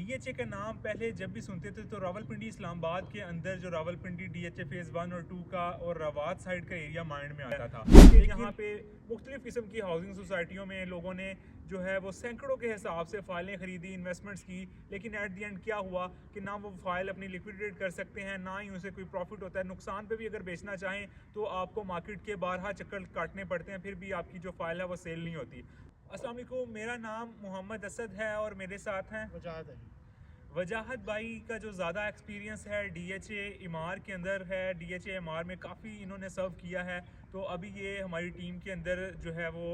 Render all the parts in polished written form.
DHA का नाम पहले जब भी सुनते थे तो रावलपिंडी इस्लामाबाद के अंदर जो रावलपिंडी डीएचए फेज़ 1 और 2 का और रवात साइड का एरिया माइंड में आता था। यहाँ पे मुख्तलिफ किस्म की हाउसिंग सोसाइटियों में लोगों ने जो है वो सैकड़ों के हिसाब से फ़ाइलें ख़रीदी, इन्वेस्टमेंट्स की, लेकिन एट दी एंड क्या हुआ कि ना वो फ़ाइल अपनी लिक्विडेट कर सकते हैं, ना ही उसे कोई प्रॉफिट होता है। नुकसान पे भी अगर बेचना चाहें तो आपको मार्केट के 12 चक्कर काटने पड़ते हैं, फिर भी आपकी जो फ़ाइल है वो सेल नहीं होती। अस्सलाम वालेकुम, मेरा नाम मोहम्मद असद है और मेरे साथ हैं वजाहत भाई का जो ज़्यादा एक्सपीरियंस है डीएचए इमार के अंदर है। डीएचए इमार में काफ़ी इन्होंने सर्व किया है, तो अभी ये हमारी टीम के अंदर जो है वो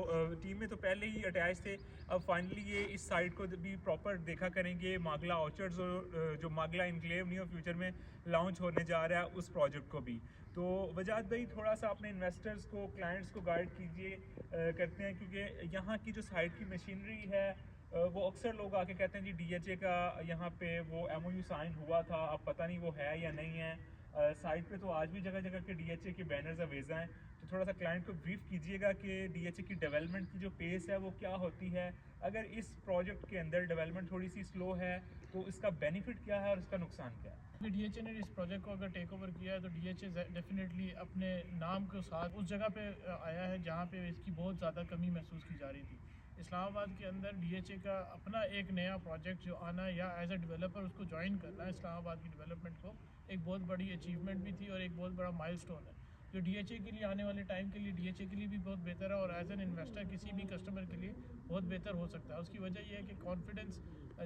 टीम में तो पहले ही अटैच थे, अब फाइनली ये इस साइट को भी प्रॉपर देखा करेंगे। मागला ऑर्चर्ड्स और जो मागला इनक्लेव नियर फ्यूचर में लॉन्च होने जा रहा है उस प्रोजेक्ट को भी। तो वजाहत भाई थोड़ा सा अपने इन्वेस्टर्स को, क्लाइंट्स को गाइड कीजिए करते हैं, क्योंकि यहाँ की जो साइट की मशीनरी है वो अक्सर लोग आके कहते हैं जी डीएचए का यहाँ पे वो एमओयू साइन हुआ था, अब पता नहीं वो है या नहीं है। साइट पे तो आज भी जगह जगह के डीएचए के बैनर्स अवेजा हैं, तो थोड़ा सा क्लाइंट को ब्रीफ कीजिएगा कि डीएचए की डेवलपमेंट की जो पेस है वो क्या होती है। अगर इस प्रोजेक्ट के अंदर डेवलपमेंट थोड़ी सी स्लो है तो इसका बेनिफिट क्या है और इसका नुकसान क्या है। डीएचए ने इस प्रोजेक्ट को अगर टेक ओवर किया है तो डीएचए डेफिनेटली अपने नाम के साथ उस जगह पे आया है जहाँ पे इसकी बहुत ज़्यादा कमी महसूस की जा रही थी। इस्लामाबाद के अंदर डीएचए का अपना एक नया प्रोजेक्ट जो आना या एज अ डेवलपर उसको ज्वाइन करना इस्लामाबाद की डेवलपमेंट को एक बहुत बड़ी अचीवमेंट भी थी और एक बहुत बड़ा माइलस्टोन है जो डीएचए के लिए आने वाले टाइम के लिए डीएचए के लिए भी बहुत बेहतर है और एज एन इन्वेस्टर किसी भी कस्टमर के लिए बहुत बेहतर हो सकता है। उसकी वजह यह है कि कॉन्फिडेंस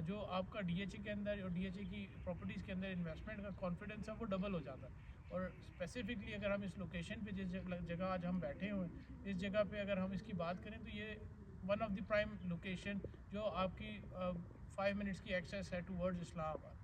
जो आपका डीएचए के अंदर और डीएचए की प्रॉपर्टीज़ के अंदर इन्वेस्टमेंट का कॉन्फिडेंस है वो डबल हो जाता है। और स्पेसिफिकली अगर हम इस लोकेशन पे जिस जगह आज हम बैठे हुए हैं इस जगह पे अगर हम इसकी बात करें तो ये one of the prime location जो आपकी 5 मिनट्स की एक्सेस है टूवर्ड्स इस्लामाबाद।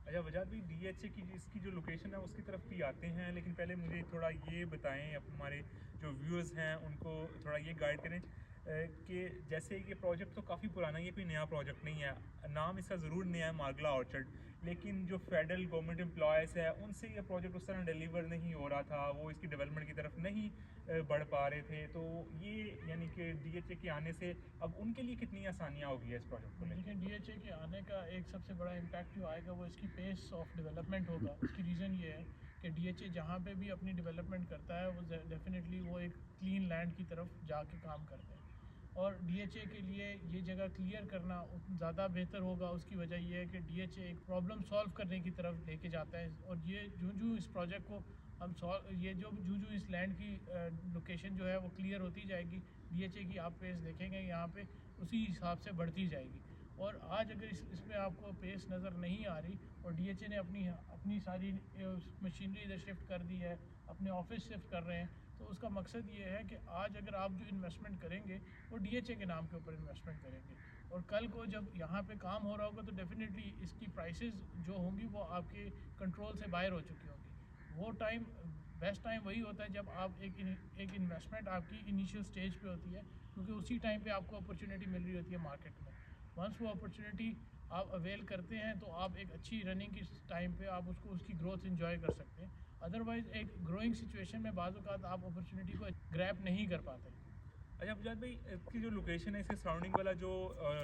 अच्छा वजाहत भाई, डीएचए की इसकी जो लोकेशन है उसकी तरफ भी आते हैं, लेकिन पहले मुझे थोड़ा ये बताएं, हमारे जो व्यूअर्स हैं उनको थोड़ा ये गाइड करें कि जैसे ये प्रोजेक्ट तो काफ़ी पुराना है, ये कोई नया प्रोजेक्ट नहीं है, नाम इसका ज़रूर नया है मागला ऑर्चर्ड, लेकिन जो फेडरल गवर्नमेंट एम्प्लॉयज़ है उनसे ये प्रोजेक्ट उस तरह डिलीवर नहीं हो रहा था, वो इसकी डेवलपमेंट की तरफ नहीं बढ़ पा रहे थे। तो ये यानी कि डीएचए के आने से अब उनके लिए कितनी आसानियाँ होगी है इस प्रोजेक्ट को देखिए लेकर। डीएचए के आने का एक सबसे बड़ा इम्पैक्ट जो आएगा वो इसकी पेस ऑफ डेवलपमेंट होगा। उसकी रीज़न ये है कि डीएचए जहाँ पे भी अपनी डेवलपमेंट करता है वो डेफिनेटली वो एक क्लीन लैंड की तरफ जाके काम करते हैं और डीएचए के लिए ये जगह क्लियर करना ज़्यादा बेहतर होगा। उसकी वजह यह है कि डीएचए एक प्रॉब्लम सॉल्व करने की तरफ लेके जाता है और ये जूँ इस प्रोजेक्ट को हम ये जो जूँ इस लैंड की लोकेशन जो है वो क्लियर होती जाएगी डीएचए की आप पेस देखेंगे यहाँ पे उसी हिसाब से बढ़ती जाएगी। और आज अगर इसमें आपको पेस नज़र नहीं आ रही और डीएचए ने अपनी अपनी सारी मशीनरी इधर शिफ्ट कर दी है, अपने ऑफिस शिफ्ट कर रहे हैं, तो उसका मकसद ये है कि आज अगर आप जो इन्वेस्टमेंट करेंगे वो डीएचए के नाम के ऊपर इन्वेस्टमेंट करेंगे और कल को जब यहाँ पे काम हो रहा होगा तो डेफिनेटली इसकी प्राइसेस जो होंगी वो आपके कंट्रोल से बाहर हो चुकी होंगी। वो टाइम बेस्ट टाइम वही होता है जब आप एक इन्वेस्टमेंट आपकी इनिशियल स्टेज पे होती है, क्योंकि उसी टाइम पे आपको अपॉर्चुनिटी मिल रही होती है मार्केट में। वंस वो अपॉर्चुनिटी आप अवेल करते हैं तो आप एक अच्छी रनिंग की टाइम पे आप उसको उसकी ग्रोथ एंजॉय कर सकते हैं। अदरवाइज एक ग्रोइंग सिचुएशन में बाज़ औक़ात आप अपॉर्चुनिटी को ग्रैब नहीं कर पाते। अच्छा मुजाद भाई, इसकी जो लोकेशन है, इसके सराउंडिंग वाला जो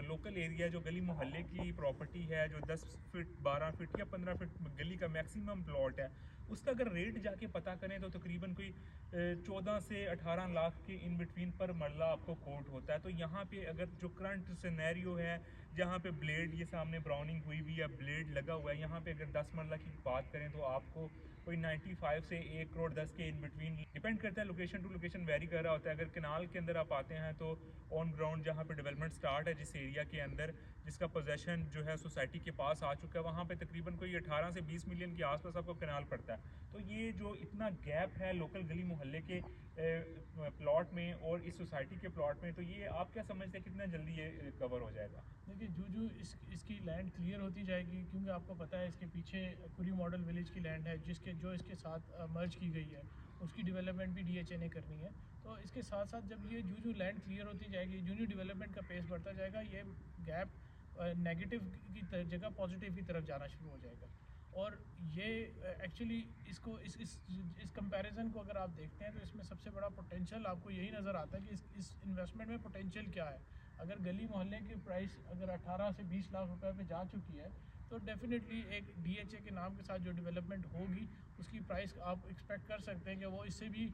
लोकल एरिया, जो गली मोहल्ले की प्रॉपर्टी है, जो 10 फीट 12 फीट या 15 फीट गली का मैक्सिमम प्लॉट है, उसका अगर रेट जाके पता करें तो तकरीबन कोई 14 से 18 लाख के इन बिटवीन पर मरला आपको कोट होता है। तो यहाँ पे अगर जो करंट सिनेरियो है, जहाँ पे ब्लेड ये सामने ब्राउनिंग हुई हुई है, ब्लेड लगा हुआ है, यहाँ पे अगर 10 मरला की बात करें तो आपको कोई 95 से 1 करोड़ 10 के इन बिटवीन, डिपेंड करता है, लोकेशन टू लोकेशन वेरी कर रहा होता है। अगर कनाल के अंदर आप आते हैं तो ऑन ग्राउंड जहाँ पे डेवलपमेंट स्टार्ट है, जिस एरिया के अंदर जिसका पोजेसन जो है सोसाइटी के पास आ चुका है, वहाँ पे तकरीबन कोई 18 से 20 मिलियन के आसपास आपको कनाल पड़ता है। तो ये जो इतना गैप है लोकल गली मोहल्ले के प्लॉट में और इस सोसाइटी के प्लॉट में, तो ये आप क्या समझते हैं कितना जल्दी ये कवर हो जाएगा। देखिए जूँ इसकी लैंड क्लियर होती जाएगी, क्योंकि आपको पता है इसके पीछे कुरी मॉडल विलेज की लैंड है जिसके जो इसके साथ मर्ज की गई है, उसकी डेवलपमेंट भी डीएचए ने करनी है। तो इसके साथ साथ जब ये जूँ लैंड क्लियर होती जाएगी, जूँ डेवलपमेंट का पेस बढ़ता जाएगा, ये गैप नेगेटिव की जगह पॉजिटिव की तरफ जाना शुरू हो जाएगा। और ये एक्चुअली इसको इस कंपैरिजन को अगर आप देखते हैं तो इसमें सबसे बड़ा पोटेंशियल आपको यही नज़र आता है कि इस इन्वेस्टमेंट में पोटेंशियल क्या है। अगर गली मोहल्ले की प्राइस अगर 18 से 20 लाख रुपए पे जा चुकी है तो डेफिनेटली एक DHA के नाम के साथ जो डेवलपमेंट होगी उसकी प्राइस आप एक्सपेक्ट कर सकते हैं कि वो इससे भी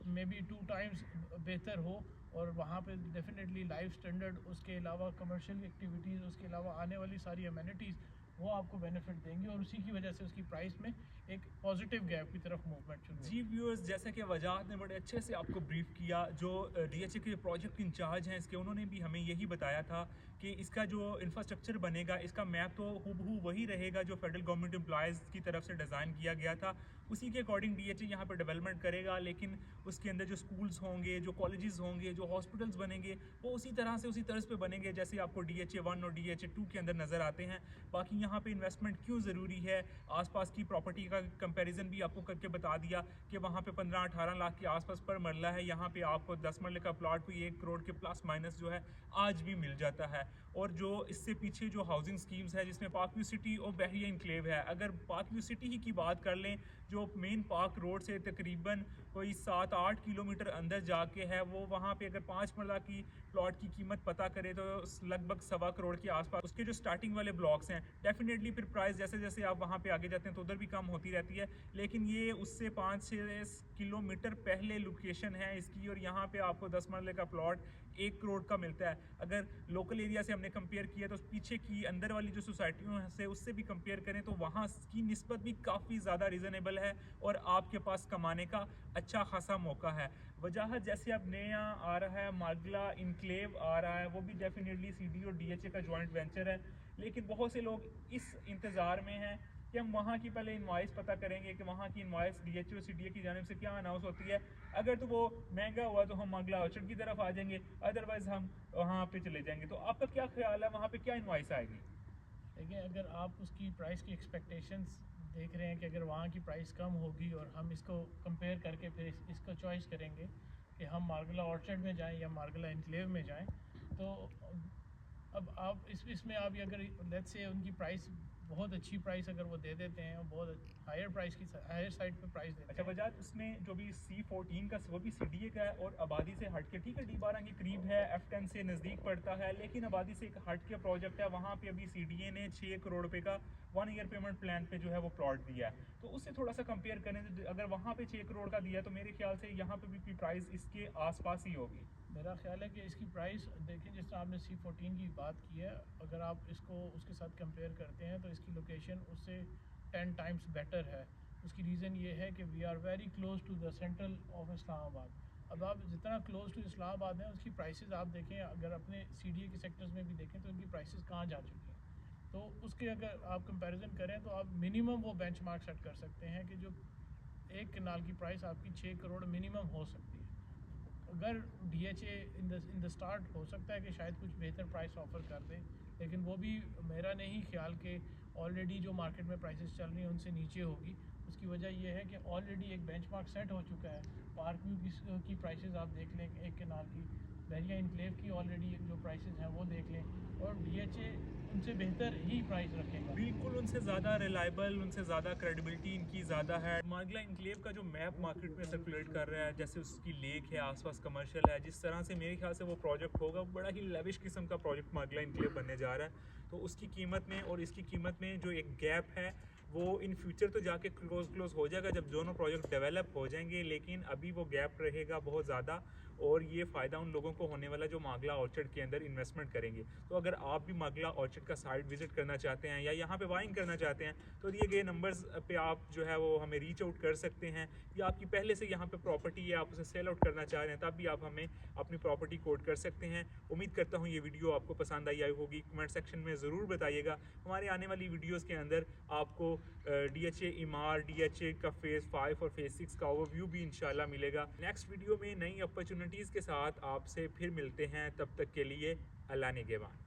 मे बी 2 टाइम्स बेहतर हो, और वहाँ पे डेफिनेटली लाइफ स्टैंडर्ड, उसके अलावा कमर्शियल एक्टिविटीज़, उसके अलावा आने वाली सारी अमेनिटीज़ वो आपको बेनिफिट देंगी, और उसी की वजह से उसकी प्राइस में एक पॉजिटिव गैप की तरफ मूवमेंट शुरू जी व्यूअर्स, जैसा कि वजाहत ने बड़े अच्छे से आपको ब्रीफ किया, जो DHA के प्रोजेक्ट इंचार्ज हैं इसके, उन्होंने भी हमें यही बताया था कि इसका जो इंफ्रास्ट्रक्चर बनेगा, इसका मैप तो हूबहू वही रहेगा जो फेडरल गवर्नमेंट एम्प्लॉयज़ की तरफ से डिज़ाइन किया गया था, उसी के अकॉर्डिंग DHA यहाँ पर डेवलपमेंट करेगा। लेकिन उसके अंदर जो स्कूल्स होंगे, जो कॉलेजेस होंगे, जो हॉस्पिटल्स बनेंगे, वो उसी तरह से उसी तर्ज पे बनेंगे जैसे आपको DHA 1 और DHA 2 के अंदर नज़र आते हैं। बाकी यहाँ पे इन्वेस्टमेंट क्यों ज़रूरी है, आसपास की प्रॉपर्टी का कंपैरिजन भी आपको करके बता दिया कि वहाँ पे 15-18 लाख के आसपास पर मरला है, यहाँ पे आपको 10 मरले का प्लॉट भी 1 करोड़ के प्लस माइनस जो है आज भी मिल जाता है। और जो इससे पीछे जो हाउसिंग स्कीम्स है जिसमें पार्क व्यू सिटी और बहरिया इनक्लेव है, अगर पार्क व्यू सिटी ही की बात कर लें जो मेन पार्क रोड से तकरीबन कोई 7-8 किलोमीटर अंदर जाके है, वो वहाँ पे अगर 5 मरला की प्लॉट की कीमत पता करें तो लगभग 1.25 करोड़ के आसपास उसके जो स्टार्टिंग वाले ब्लॉक्स हैं, डेफिनेटली फिर प्राइस जैसे जैसे आप वहाँ पे आगे जाते हैं तो उधर भी कम होती रहती है। लेकिन ये उससे 5-6 किलोमीटर पहले लोकेशन है इसकी, और यहाँ पे आपको 10 मरले का प्लॉट 1 करोड़ का मिलता है। अगर लोकल एरिया से हमने कंपेयर किया तो पीछे की अंदर वाली जो सोसाइटियों से उससे भी कंपेयर करें तो वहाँ की निस्बत भी काफ़ी ज़्यादा रीज़नेबल है और आपके पास कमाने का अच्छा खासा मौका है। वजाहत जैसे अब नया आ रहा है मार्गला इनक्लेव आ रहा है, वो भी डेफिनेटली CD और DHA का जॉइंट वेंचर है, लेकिन बहुत से लोग इस इंतज़ार में हैं कि हम वहाँ की पहले इनवॉइस पता करेंगे कि वहाँ की इनवॉइस DHA और CDA की जानिब से क्या अनाउंस होती है। अगर तो वो महंगा हुआ तो हम अगला ऑर्चर्ड की तरफ आ जाएंगे, अदरवाइज हम वहाँ पे चले जाएंगे। तो आपका क्या ख्याल है, वहाँ पे क्या इनवॉइस आएगी? देखिए, अगर आप उसकी प्राइस की एक्सपेक्टेशंस देख रहे हैं कि अगर वहाँ की प्राइस कम होगी और हम इसको कंपेयर करके फिर इसको चॉइस करेंगे कि हम मार्गला ऑर्चर्ड में जाएं या मार्गला इनक्लेव में जाएं, तो अब आप इसमें आप अगर लेट्स से उनकी प्राइस बहुत अच्छी प्राइस अगर वो दे देते हैं, बहुत हायर प्राइस की हायर साइड पे प्राइस देते अच्छा हैं। वजाहत, उसमें जो भी C14 का वो भी CDA का है और आबादी से हट के, ठीक है D12 के करीब है, F10 से नज़दीक पड़ता है, लेकिन आबादी से एक हट के प्रोजेक्ट है। वहाँ पे अभी CDA ने 6 करोड़ रुपए का 1 ईयर पेमेंट प्लान पे जो है वो प्लॉट दिया है। तो उससे थोड़ा सा कंपेयर करें तो अगर वहाँ पे 6 करोड़ का दिया तो मेरे ख्याल से यहाँ पे भी प्राइस इसके आसपास ही होगी। मेरा ख्याल है कि इसकी प्राइस देखें, जिस तरह आपने C14 की बात की है, अगर आप इसको उसके साथ कंपेयर करते हैं तो इसकी लोकेशन उससे 10 टाइम्स बेटर है। उसकी रीज़न ये है कि we are very close to the central of Islamabad. अब आप जितना क्लोज टू इस्लामाबाद हैं उसकी प्राइसेस आप देखें, अगर अपने CDA के सेक्टर्स में भी देखें तो उनकी प्राइसेस कहाँ जा चुकी हैं। तो उसके अगर आप कंपैरिजन करें तो आप मिनिमम वो बेंचमार्क सेट कर सकते हैं कि जो एक कनाल की प्राइस आपकी 6 करोड़ मिनिमम हो सकती है। अगर DHA इन द स्टार्ट हो सकता है कि शायद कुछ बेहतर प्राइस ऑफर कर दे, लेकिन वो भी मेरा नहीं ख्याल कि ऑलरेडी जो मार्केट में प्राइसेस चल रही हैं उनसे नीचे होगी। उसकी वजह यह है कि ऑलरेडी एक बेंचमार्क सेट हो चुका है। पार्क व्यू की प्राइसेस आप देख लें एक कनाल की, बहरिया इनक्लेव की ऑलरेडी जो प्राइसेस हैं वो देख लें, और DHA उनसे बेहतर ही प्राइस रखेगा। बिल्कुल उनसे ज़्यादा रिलायबल, उनसे ज़्यादा क्रेडिबिलिटी इनकी ज़्यादा है। मार्गला इनक्लेव का जो मैप मार्केट में सर्कुलेट कर रहा है, जैसे उसकी लेक है, आसपास कमर्शियल है, जिस तरह से मेरे ख्याल से वो प्रोजेक्ट होगा, बड़ा ही लेविश किस्म का प्रोजेक्ट मार्गला इनक्लेव बनने जा रहा है। तो उसकी कीमत में और इसकी कीमत में जो एक गैप है वो इन फ्यूचर तो जाके क्लोज हो जाएगा जब दोनों प्रोजेक्ट डेवलप हो जाएंगे, लेकिन अभी वो गैप रहेगा बहुत ज़्यादा। और ये फ़ायदा उन लोगों को होने वाला जो मार्गला ऑर्चर्ड के अंदर इन्वेस्टमेंट करेंगे। तो अगर आप भी मार्गला ऑर्चर्ड का साइट विजिट करना चाहते हैं या यहाँ पे बाइंग करना चाहते हैं तो दिए गए नंबर्स पे आप जो है वो हमें रीच आउट कर सकते हैं, या आपकी पहले से यहाँ पे प्रॉपर्टी है, आप उसे सेल आउट करना चाह रहे हैं, तब भी आप हमें अपनी प्रॉपर्टी कोट कर सकते हैं। उम्मीद करता हूँ ये वीडियो आपको पसंद आई होगी। कमेंट सेक्शन में ज़रूर बताइएगा। हमारे आने वाली वीडियोज़ के अंदर आपको DHA इमार, DHA का फेज़ 5 और फेज़ 6 का ओवरव्यू भी इंशाल्लाह मिलेगा। नेक्स्ट वीडियो में नई अपॉर्चुनिटीज़ के साथ आपसे फिर मिलते हैं, तब तक के लिए अल्लाह निगहबान।